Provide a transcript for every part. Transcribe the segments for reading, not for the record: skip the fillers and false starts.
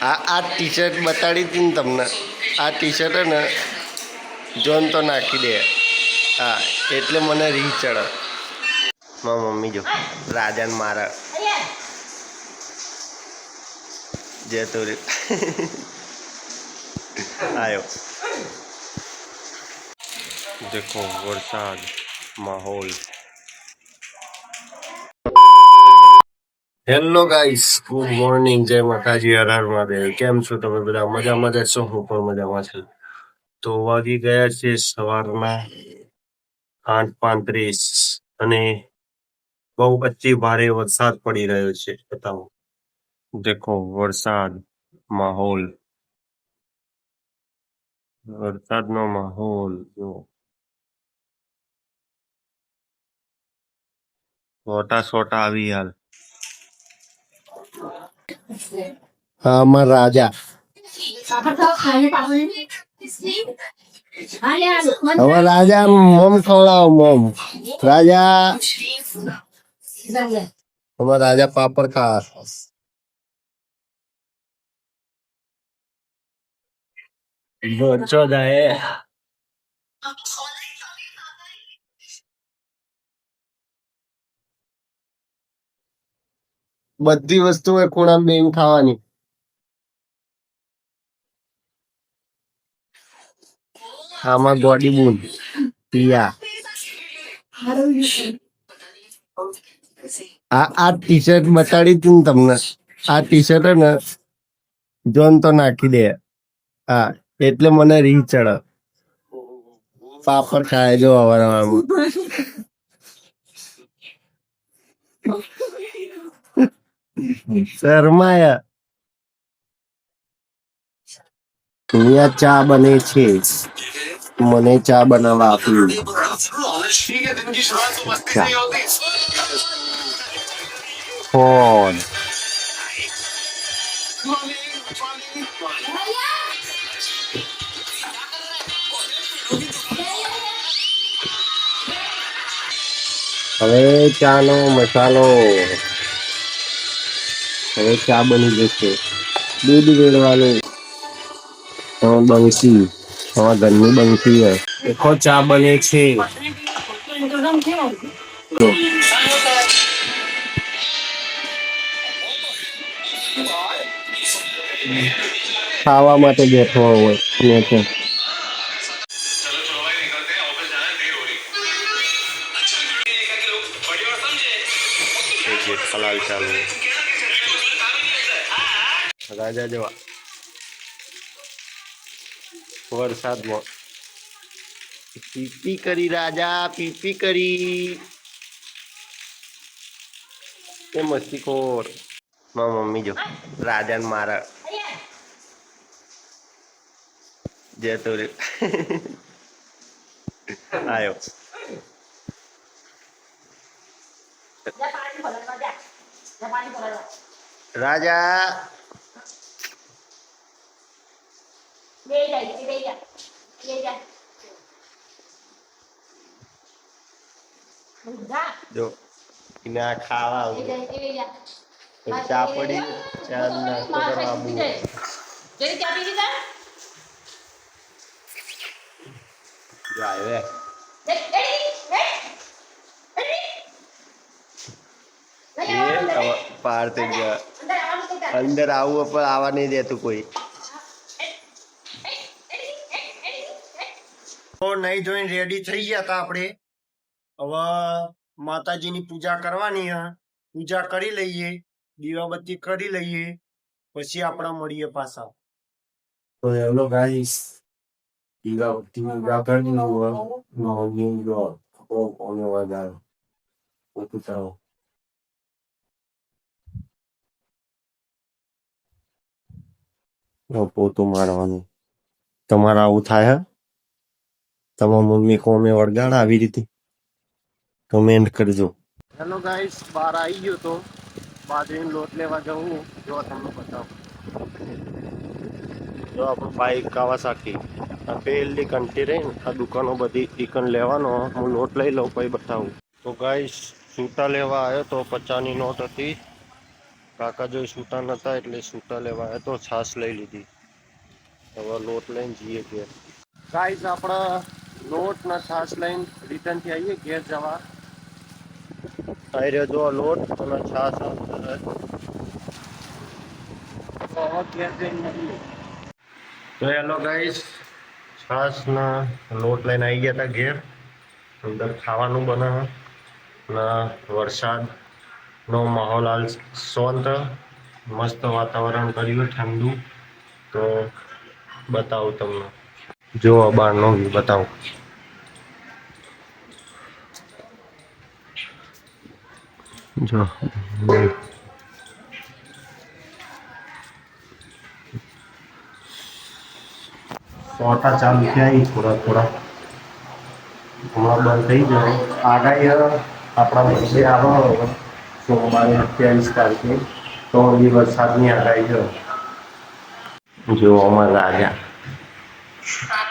આ T shirt બતાડી હતી ને તમને, આ ટી શર્ટ હે ને જોન તો નાખી દે. હા એટલે મને રીહ ચડે. મારા મમ્મી જો રાજાને મારા જતો રહ્યો આવ્યો. देखो वरसाद माहौल. હેલો ગાઈસ, ગુડ મોર્નિંગ, જય માતાજી, હર હર મહાદેવ. કેમ છો તમે બધા? મજામાં જશો? હું પણ મજામાં છું. તો વાગી ગયા છે સવારના 8:35 અને બહુ અતિ ભારે વરસાદ પડી રહ્યો છે. બતાવો, દેખો વરસાદ માહોલ, વરસાદનો માહોલ જો. છોટા છોટા આવી હાલ. હા અમાર રાજા. હવે રાજા મોમ ખવડાવો, મોમ. રાજા અમાર રાજા પાપડ ખા. બચ્ચો જાય બધી વસ્તુ એ ખૂણામાં બેન ખાવાની. આમાં ગોડી બૂન પિયા. આ ટી શર્ટ બતાડી હતી ને તમને, આ ટી શર્ટ હે ને જોન તો નાખી દે. હા એટલે મને રીહ ચડે. પાપડ ખાય જો અવારવામાં. શર્માયા. અહીંયા ચા બને છે, મને ચા બનાવવા આપ્યું. ફોન હવે ચાનો મસાલો. હવે ચા બની જશે. દૂધ રેડવાનું. બંસી, અમારા ઘરની બંસી હે. દેખો ચા બને છે. ખાવા માટે બેઠો હોય. જેઠાલાલ ચાલુ. રાજા જવા વરસાદમાં પીપી કરી. રાજા પીપી કરી. એ મસ્તીખોર. મારા મમ્મી જો રાજાને મારા જતો રહ્યો આવ્યો. રાજા જો એને આ ખાવા ચા પડી. ચા નાસ્તો કરવા આવું. પાર થઈ ગયા. અંદર આવું પણ આવા નહીં દેતું કોઈ. નહીં જોઈને રેડી થઈ ગયા હતા આપણે. હવે માતાજીની પૂજા કરવાની હે. પૂજા કરી લઈએ, દીવાબત્તી કરી લઈએ, પછી આપણે મળીએ પાછા. તો હેલો ગાઈસ, દીવાબત્તી પૂજા કરી પોતું મારવાનું. તમારે આવું થાય હે? તમારા મમ્મી કોમે વળગાડ આવી રીતે કમેન્ટ કરજો. હેલો ગાઈસ, બહાર આવી ગયો તો બાજરીનો લોટ લેવા જવું. જો તમને બતાવું. જો આપણું બાઈક કાવાસાકી. આ પેલી કંટી રહી ને, આ દુકાનો બધી ઈકન લેવાનો. હું લોટ લઈ લઉં પછી બતાવું. તો ગાઈસ સૂટા લેવા આવ્યો તો 50ની નોટ હતી. કાકા જો છૂટા નતા એટલે છૂટા લેવા આવ્યા તો છાશ લઈ લીધી. હવે લોટ લઈને જઈએ ઘેર. ગાઈસ આપણા લોટ ને છાશ લઈને રિટર્ન થી આવીએ ઘેર જવા. આવી રહ્યો જો લોટ અને છાશ ઘેર જઈને મળીએ. તો હેલો ગાઈસ, છાશ ના લોટ લઈને આવી ગયા હતા ઘેર. અંદર ખાવાનું બનાવે અને વરસાદ નો માહોલ હાલ શાંત, મસ્ત વાતાવરણ કર્યું ઠંડુ. તો બતાવું તમને, જો બહારનો વ્યૂ બતાવું. જો સોટા ચાલુ થયા થોડા થોડા, હમણાં બંધ થઈ જાય. આગાહી આપણા બધે આવે સોમવારે 28 તારીખે તો એ વરસાદની આગાહી છે. જો અમાર રાજા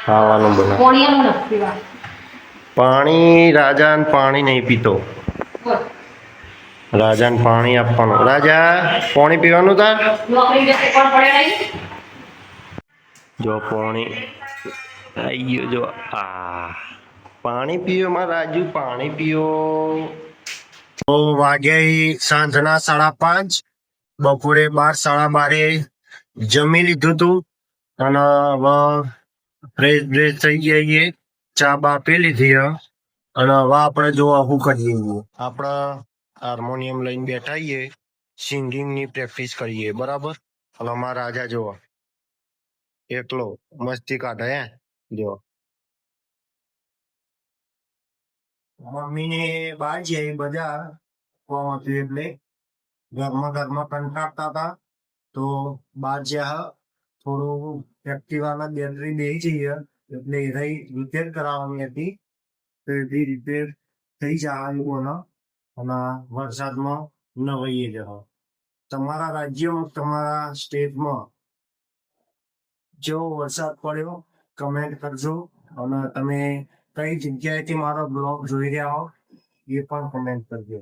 ખાવાનું બનાવે. પાણી રાજાને પાણી નહીં પીતો. રાજાને પાણી આપવાનું. રાજા પાણી પીવાનું તા જો પાણી આવી ગયું. જો પાણી પીઓ માં રાજુ, પાણી પીઓ. તો વાગ્યા સાંજના 5:30. બપોરે 12, 12:30 જમી લીધું તું અને હવે ફ્રેશ થઈ જઈએ. ચા બા પી લીધી અને હવે આપણે જો શું કરીએ, આપણે હાર્મોનિયમ લઈને બેઠા છીએ, સિંગિંગની પ્રેક્ટિસ કરીએ. બરાબર. અને અમારા રાજા જોવા એકલો મસ્તી કાઢે. જો મમ્મી ને બહાર જાય બધા એટલે ઘરમાં કંટાળતા હતા તો બહાર જ્યાં થોડું એક્ટિવાના બેટરી બેસી જઈએ એટલે એ રિપેર કરાવવાની હતી. તો એવી રિપેર થઈ જાય અને વરસાદમાં નવાઈએ જવા. તમારા રાજ્યમાં, તમારા સ્ટેટમાં જેવો વરસાદ પડ્યો કમેન્ટ કરજો. અને તમે કઈ જગ્યાએથી મારો બ્લોગ જોઈ રહ્યા હો એ પણ કમેન્ટ કરજો.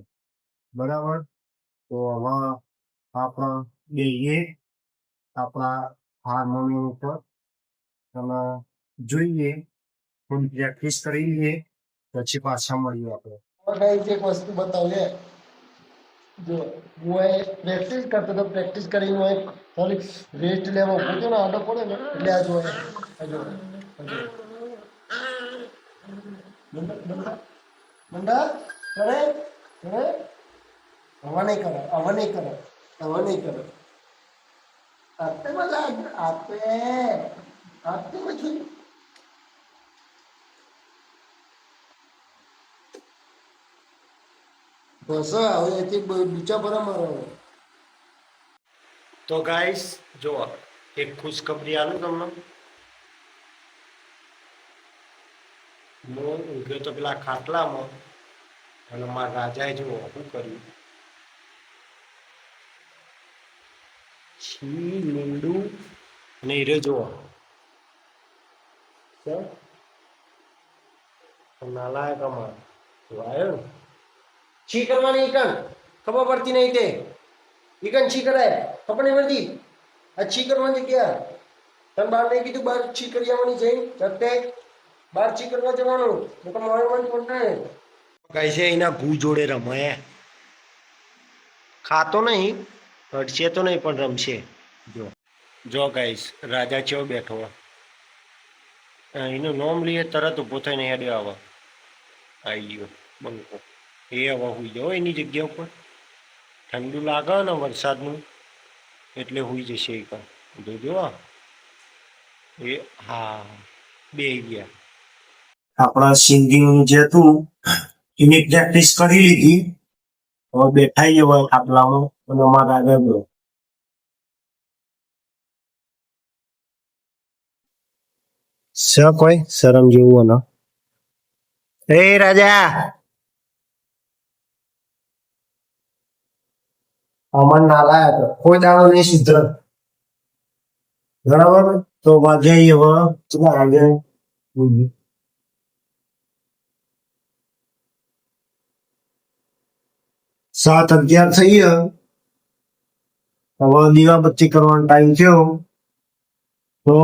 બરાબર. તો હવે આપણે બેહીએ આપણા હાર્મોનિયમ ઉપર અને જોઈએ, થોડી પ્રેક્ટિસ કરી લઈએ, પછી પાછા મળીએ આપણે. એક વસ્તુ બતાવું. જો હું પ્રેક્ટિસ કરતો તો પ્રેક્ટિસ કરીને થોડીક રેસ્ટ લેવો પડતો ને, આડો પડે ને એટલે આ જો બંદા કરે કરે હવે નહીં કરે, હવે નહીં કરે, હવે નહીં કરે. આપે બધા આપે આપે પછી બસ હવે એથી બીજા ભરા મારો. તો ગાઈસ જો એક ખુશખબરી આલું તમને. હું ઊંઘ્યો તો પેલા ખાટલામાં અને મારા રાજાએ જો શું કર્યું. છી લીંડું અને હીરે જોવો નાલાયક અમાર આવ્યો ને છી કરવાની. ઈકન ખબર પડતી નહીં તે ઈકન છી કરાય ખબર નહીં પડતી. આ છી કરવાની જગ્યા તને બહાર નહીં કીધું? બહાર છી કરી આવવાની જઈ જતે બહાર છી કરવા જવાનું. કઈ છે એના ભૂ જોડે રમાય. ખાતો નહીં, હડશે તો નહીં પણ રમશે. જો જો ગાઈસ રાજા ચેવો બેઠો. એનું નામ લઈએ તરત ઉભો થઈને હેડે આવે. આવી ગયો બંકો. એ હવે હુઈ જાઓ એની જગ્યા ઉપર. ઠંડુ લાગે ને વરસાદનું એટલે હુઈ જશે. એ જોજો એ હા બે ગયા. આપણા સિંગિંગ જે હતું એની પ્રેક્ટિસ કરી લીધી. હવે બેઠા હવે ખાટલામાં અને અમારા આગળ કોઈ શરમ જેવું ને. એ રાજા અમન નાલાય હતો, કોઈ દાડો નહીં સુધર. બરાબર. તો વાગે હવે કેટલા વાગે? 7:11 થઈ ગયા. હવે દીવાબત્તી કરવાનો ટાઈમ થયો, તો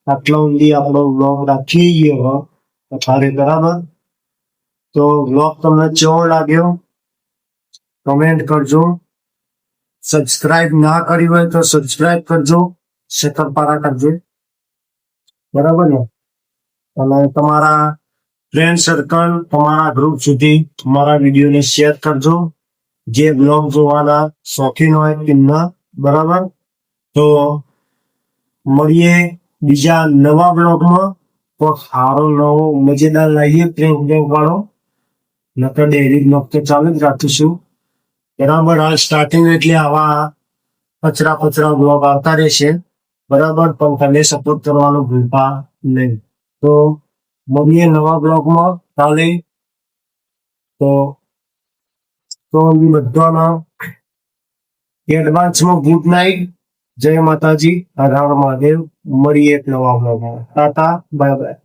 આટલા ઊંડી આપણો બ્લોગ રાખીએ હવે અત્યારે, બરાબર? તો બ્લોગ તમને કેવો લાગ્યો કમેન્ટ કરજો. સબસ્ક્રાઇબ ના કરી હોય તો સબસ્ક્રાઇબ કરજો, શક્કરપારા કરજો, બરાબર ને? અને તમારા ફ્રેન્ડ સર્કલ, તમારા ગ્રુપ સુધી તમારા વિડીયોને શેર કરજો, જે બ્લોગ જોવાના શોખીન હોય તેમના, બરાબર? તો મળીએ બીજા નવા બ્લોગમાં. તો સારો નવો મજેદાર લાવીએ પ્રેમ વાળો, નકર ડેરી બ્લોગ તો ચાલુ જ રાખીશું, બરાબર? હાલ સ્ટાર્ટિંગ એટલે આવા કચરા બ્લોગ આવતા રહેશે, બરાબર? પણ તમે સપોર્ટ કરવાનું ભૂલતા નહીં. તો મળીએ નવા બ્લોગમાં કાલે. તો બધાના એડવાન્સમાં ગુડ નાઇટ, જય માતાજી, હર હર મહાદેવ. મળીએ એક નવા બ્લોગમાં. Tata, bye bye.